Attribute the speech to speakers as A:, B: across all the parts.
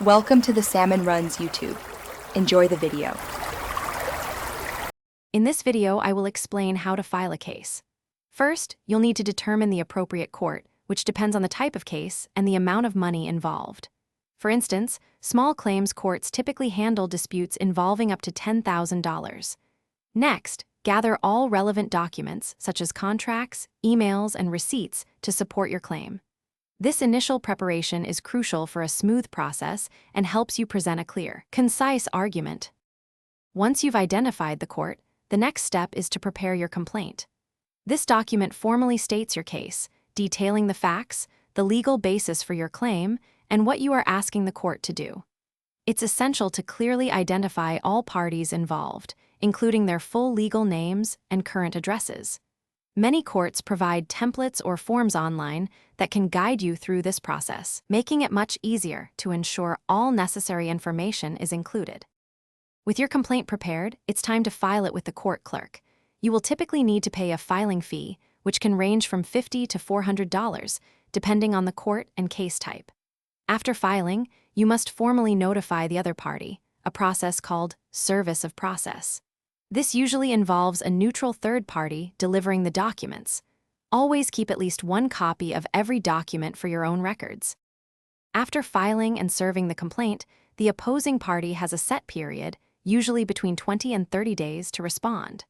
A: Welcome to the Salmon Runs YouTube. Enjoy the video.
B: In this video, I will explain how to file a case. First, you'll need to determine the appropriate court, which depends on the type of case and the amount of money involved. For instance, small claims courts typically handle disputes involving up to $10,000. Next, gather all relevant documents, such as contracts, emails, and receipts, to support your claim. This initial preparation is crucial for a smooth process and helps you present a clear, concise argument. Once you've identified the court, the next step is to prepare your complaint. This document formally states your case, detailing the facts, the legal basis for your claim, and what you are asking the court to do. It's essential to clearly identify all parties involved, including their full legal names and current addresses. Many courts provide templates or forms online that can guide you through this process, making it much easier to ensure all necessary information is included. With your complaint prepared, it's time to file it with the court clerk. You will typically need to pay a filing fee, which can range from $50 to $400, depending on the court and case type. After filing, you must formally notify the other party, a process called service of process. This usually involves a neutral third party delivering the documents. Always keep at least one copy of every document for your own records. After filing and serving the complaint, the opposing party has a set period, usually between 20 and 30 days, to respond.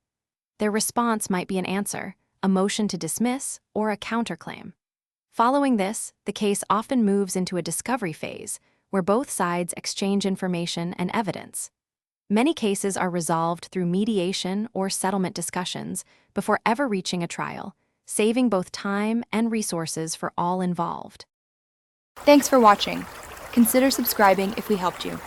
B: Their response might be an answer, a motion to dismiss, or a counterclaim. Following this, the case often moves into a discovery phase, where both sides exchange information and evidence. Many cases are resolved through mediation or settlement discussions before ever reaching a trial, saving both time and resources for all involved.
A: Thanks for watching. Consider subscribing if we helped you.